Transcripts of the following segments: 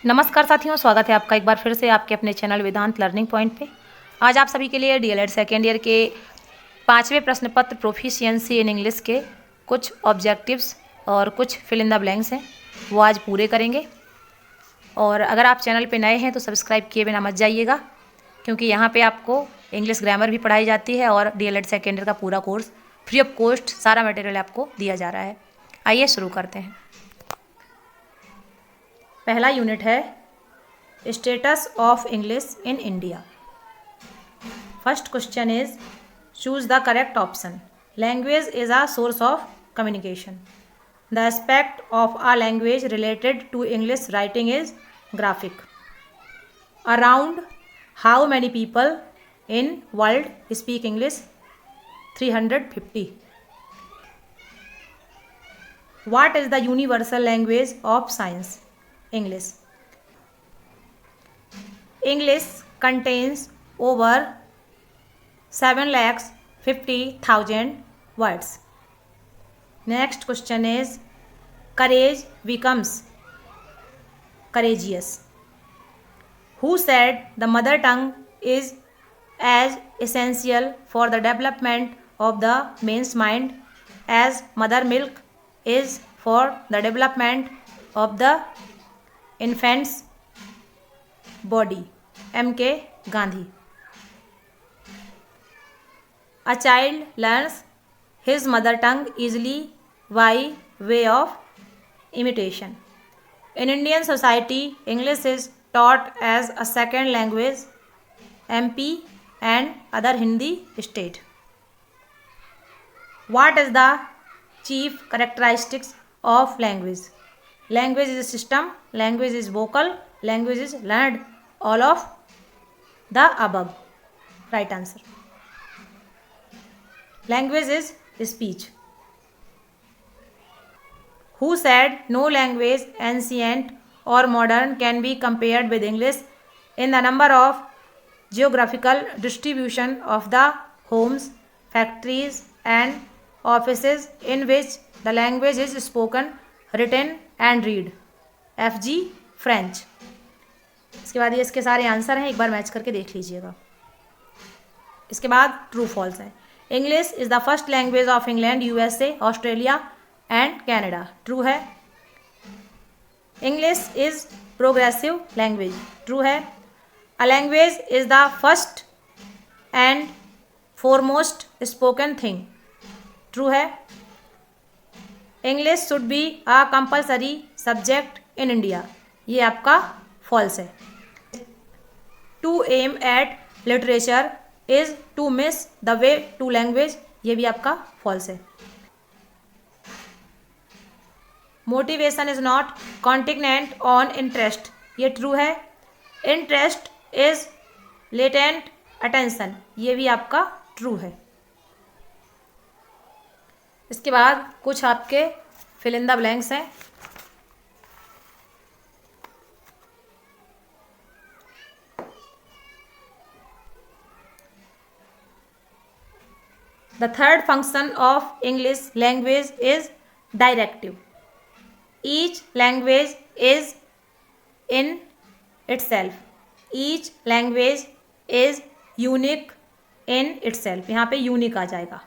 नमस्कार साथियों, स्वागत है आपका एक बार फिर से आपके अपने चैनल वेदांत लर्निंग पॉइंट पे। आज आप सभी के लिए डीएलएड सेकेंड ईयर के 5वें प्रश्न पत्र प्रोफिशिएंसी इन इंग्लिश के कुछ ऑब्जेक्टिव्स और कुछ फिल इन द ब्लैंक्स हैं, वो आज पूरे करेंगे। और अगर आप चैनल पे नए हैं तो सब्सक्राइब किए बिना मत जाइएगा, क्योंकि यहाँ पे आपको इंग्लिश ग्रामर भी पढ़ाई जाती है और डीएलएड सेकेंड ईयर का पूरा कोर्स फ्री ऑफ कॉस्ट सारा मटेरियल आपको दिया जा रहा है। आइए शुरू करते हैं। पहला यूनिट है status of English in India. First question is choose the correct option. Language is a source of communication. The aspect of a language related to English writing is graphic. Around how many people in world speak English? 350. What is the universal language of science? English. English contains over 7,50,000 words. Next question is courage becomes courageous. Who said the mother tongue is as essential for the development of the man's mind as mother milk is for the development of the infant's body? M.K. Gandhi. A child learns his mother tongue easily by way of imitation. In Indian society, English is taught as a second language. MP and other Hindi state. What is the chief characteristics of language? Language is a system, language is vocal, language is learned, all of the above. Right answer. Language is speech. Who said no language, ancient or modern, can be compared with English in the number of geographical distribution of the homes, factories and offices in which the language is spoken, written and read? F.G. French. इसके बाद ये इसके सारे answer हैं, एक बार match करके देख लीजिएगा। इसके बाद ट्रू फॉल्स है। English is the first language of England, USA, Australia and Canada. True है। English is progressive language. True है। A language is the first and foremost spoken thing. True है। English should be a compulsory subject in India. ये आपका false है। To aim at literature is to miss the way to language. ये भी आपका false है। Motivation is not contingent on interest. ये true है। Interest is latent attention. ये भी आपका ट्रू है। इसके बाद कुछ आपके फिल इन द ब्लैंक्स हैं। The third function of English language is directive. Each language is in itself. Each language is unique in itself. यहाँ पे यूनिक आ जाएगा।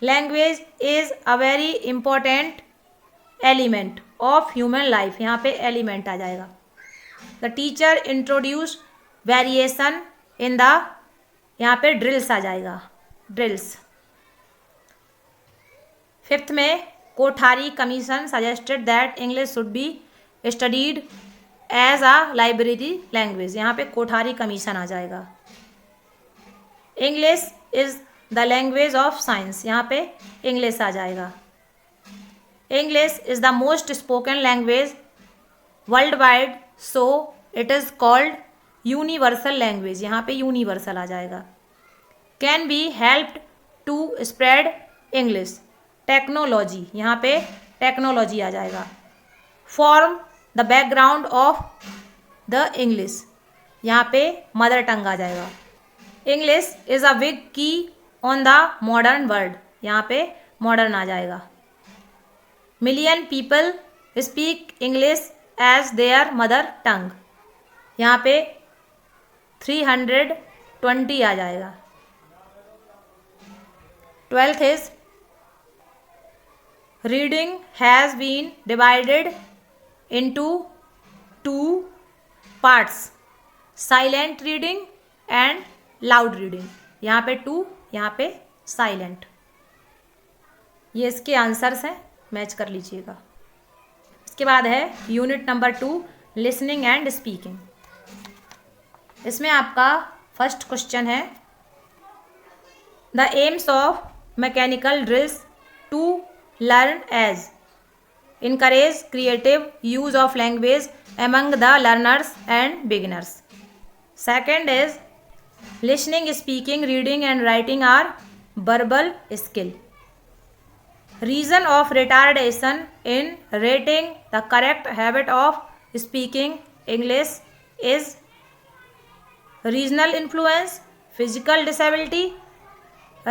Language is a very important element of human life. यहाँ पे element आ जाएगा। The teacher introduce variation in the, यहाँ पे drills आ जाएगा। Drills. Fifth में Kothari commission suggested that English should be studied as a library language. यहाँ पे कोठारी कमीशन आ जाएगा। English is the language of science. यहाँ पे इंग्लिश आ जाएगा। English is the most spoken language world wide, so it is called universal language. यहाँ पे यूनिवर्सल आ जाएगा। Can be helped to spread English. Technology. यहाँ पे टेक्नोलॉजी आ जाएगा। Form the background of the English. यहाँ पे मदर टंग आ जाएगा। English is a big key on the modern world. यहाँ पे मॉडर्न आ जाएगा। Million people speak English as their mother tongue. यहाँ पे 320 आ जाएगा। 12th is reading has been divided into 2 parts, silent reading and loud reading. यहाँ पे 2, यहाँ पे साइलेंट। ये इसके आंसर्स हैं, मैच कर लीजिएगा। इसके बाद है unit number 2 listening and speaking. इसमें आपका फर्स्ट क्वेश्चन है the aims of mechanical drills to learn as encourage creative use of language among the learners and beginners. Second is listening, speaking, reading and writing are verbal skill. Reason of retardation in rating the correct habit of speaking English is regional influence, physical disability,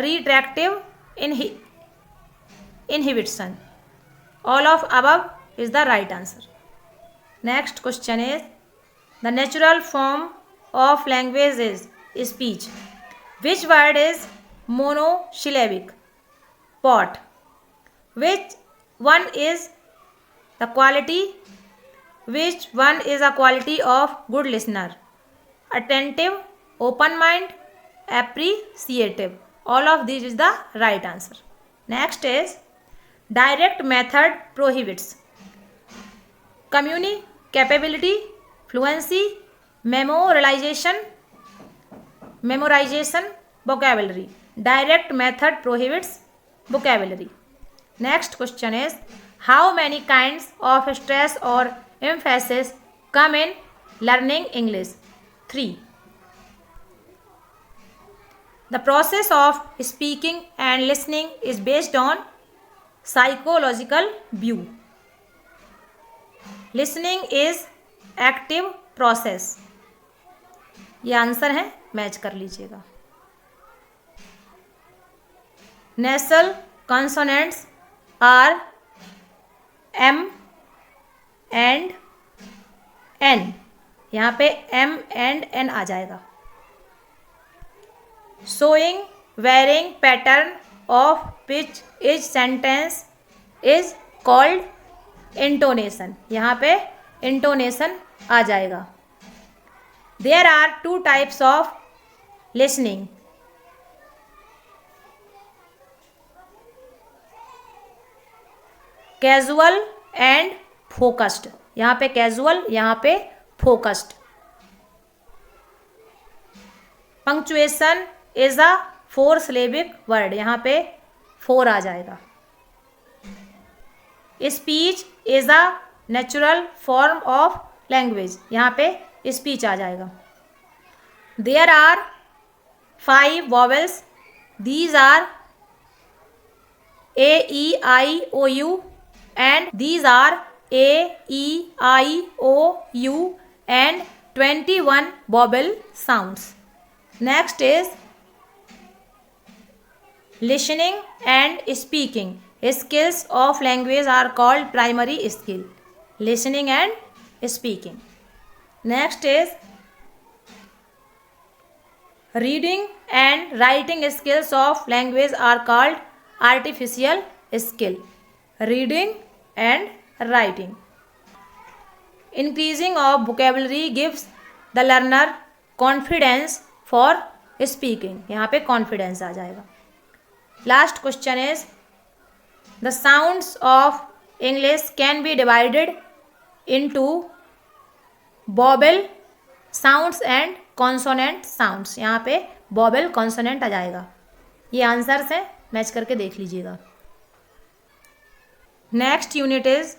retractive inhibition. All of above is the right answer. Next question is the natural form of language is speech. Which word is monosyllabic? Pot. Which one is the quality? Which one is a quality of good listener? Attentive, open mind, appreciative. All of these is the right answer. Next is direct method prohibits communicability, fluency, memorization, vocabulary. Direct method prohibits vocabulary. Next question is how many kinds of stress or emphasis come in learning English? 3. The process of speaking and listening is based on psychological view. Listening is active process. ये answer है, match कर लीजिएगा। Nasal consonants are M and N. यहाँ पे M and N आ जाएगा। Showing varying pattern of pitch each sentence is called intonation. यहाँ पे intonation आ जाएगा। There are 2 types of listening. Casual and focused. यहाँ पे casual, यहाँ पे focused. Punctuation is a 4-syllabic word. यहाँ पे 4 आ जाएगा। Speech is a natural form of language. यहाँ पे speech आ जाएगा। There are 5 vowels. These are A, E, I, O, U and these are A, E, I, O, U and 21 vowel sounds. Next is listening and speaking. Skills of language are called primary skill. Listening and speaking. Next is reading and writing skills of language are called artificial skill. Reading and writing. Increasing of vocabulary gives the learner confidence for speaking. यहाँ पे confidence आ जाएगा। Last question is the sounds of English can be divided into vowel sounds and consonant sounds. यहाँ पे vowel consonant आ जाएगा। ये answers हैं, match करके देख लीजिएगा। Next unit is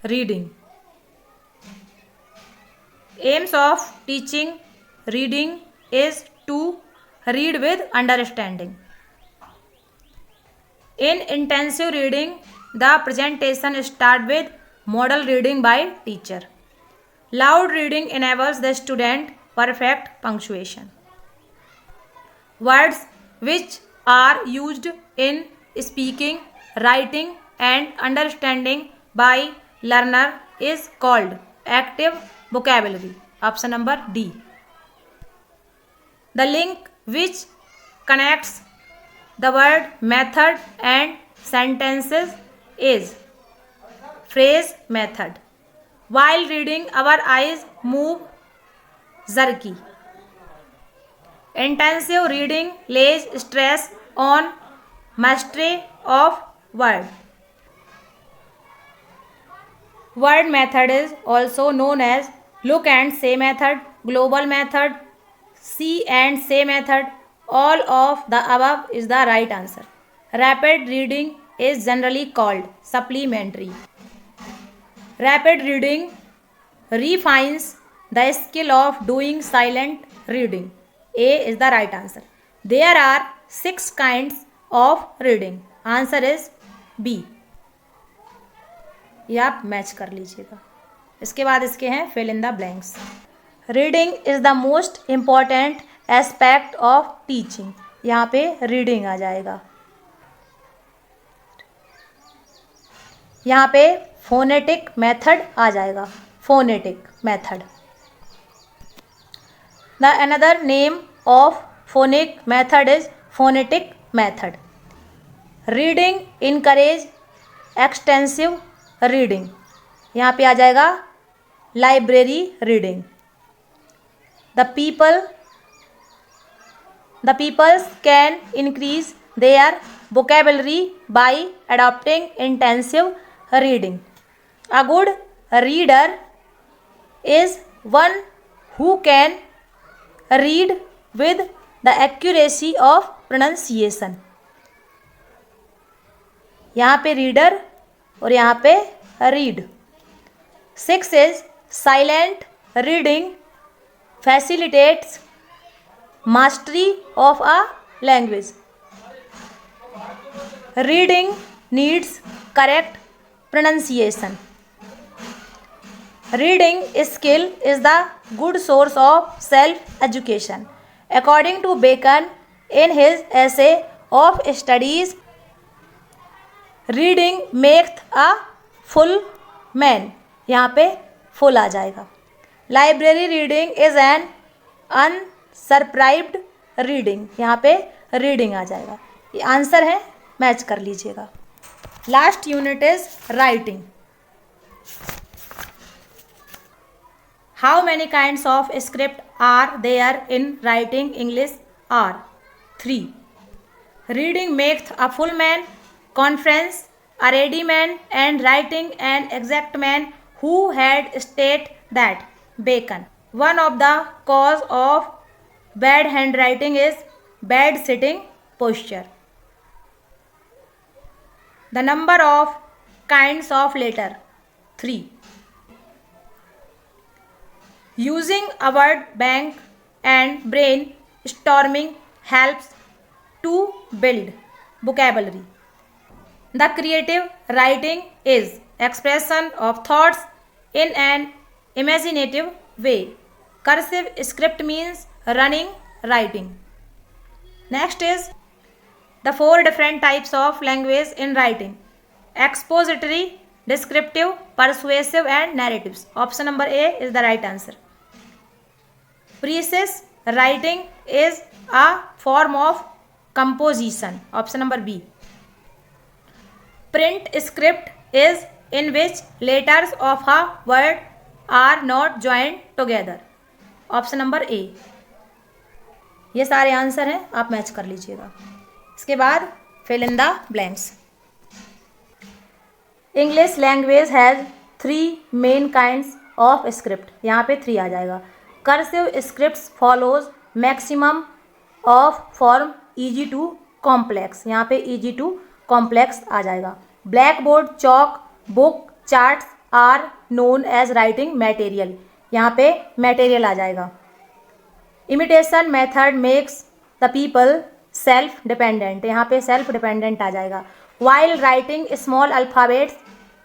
reading. Aims of teaching reading is to read with understanding. In intensive reading, the presentation starts with model reading by teacher. Loud reading enables the student perfect punctuation. Words which are used in speaking, writing and understanding by learner is called active vocabulary. Option number D. The link which connects the word method and sentences is phrase method. While reading, our eyes move jerky. Intensive reading lays stress on mastery of word. Word method is also known as look and say method, global method, see and say method. All of the above is the right answer. Rapid reading is generally called supplementary. Rapid reading refines the skill of doing silent reading. A is the right answer. There are 6 kinds of reading. Answer is B. ये आप match कर लीजिएगा. इसके बाद इसके हैं fill in the blanks. Reading is the most important aspect of teaching. यहाँ पे रीडिंग आ जाएगा. यहाँ पे फोनेटिक मेथड आ जाएगा. Phonetic method. The another name of phonic method is phonetic method. Reading encourage extensive reading. यहाँ पे आ जाएगा library reading. The peoples can increase their vocabulary by adopting intensive reading. A good reader is one who can read with the accuracy of pronunciation. यहाँ पे reader और यहाँ पे read. 6 is silent reading facilitates mastery of a language. Reading needs correct pronunciation. Reading skill is the good source of self-education. According to Bacon in his essay of studies, reading makes a full man. यहाँ पे full आ जाएगा. Library reading is an unsubscribed reading. यहाँ पे reading आ जाएगा. ये answer है, match कर लीजिएगा. Last unit is writing. How many kinds of script are there in writing English? Are 3. Reading makes a full man, conference, a ready man, and writing an exact man who had state that. Bacon. One of the cause of bad hand writing is bad sitting posture. The number of kinds of letter? 3. Using a word bank and brainstorming helps to build vocabulary. The creative writing is expression of thoughts in an imaginative way. Cursive script means running writing. Next is the 4 different types of language in writing: expository, descriptive, persuasive, and narratives. Option number A is the right answer. Precise writing is a form of composition. Option number B. Print script is in which letters of a word are not joined together. Option number A. ये सारे answer हैं, आप match कर लीजिएगा. इसके बाद fill in the blanks. English language has 3 main kinds of script. यहाँ पे 3 आ जाएगा. Cursive script follows maximum of form easy to complex. यहाँ पे ईजी टू कॉम्प्लेक्स आ जाएगा. Blackboard, chalk, book, charts are known as writing material. यहाँ पे मटेरियल आ जाएगा. Imitation method makes the people self dependent. यहाँ पे सेल्फ डिपेंडेंट आ जाएगा. While writing small alphabets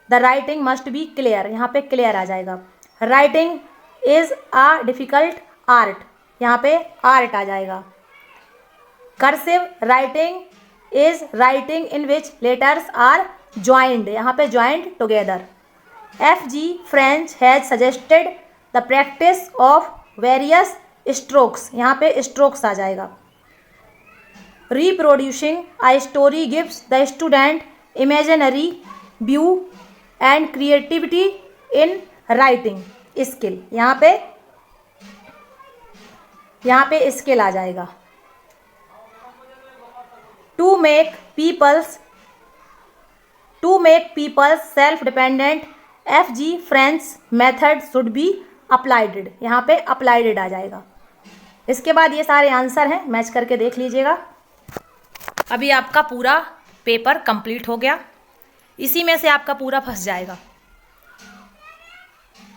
the writing must be clear. यहाँ पे क्लियर आ जाएगा. Writing is a difficult art. यहाँ पे आर्ट आ जाएगा. Cursive writing is writing in which letters are joined. यहाँ पे joined together. FG French has suggested the practice of various strokes, यहाँ पे strokes आ जाएगा. Reproducing a story gives the student imaginary view and creativity in writing skill. यहाँ पे skill आ जाएगा. To make people self-dependent, FG French method should be applied. यहाँ पे applied आ जाएगा. इसके बाद ये सारे आंसर हैं, मैच करके देख लीजिएगा. अभी आपका पूरा पेपर कंप्लीट हो गया. इसी में से आपका पूरा फंस जाएगा.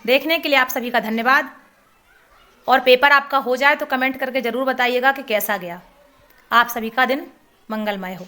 देखने के लिए आप सभी का धन्यवाद. और पेपर आपका हो जाए तो कमेंट करके ज़रूर बताइएगा कि कैसा गया. आप सभी का दिन मंगलमय हो.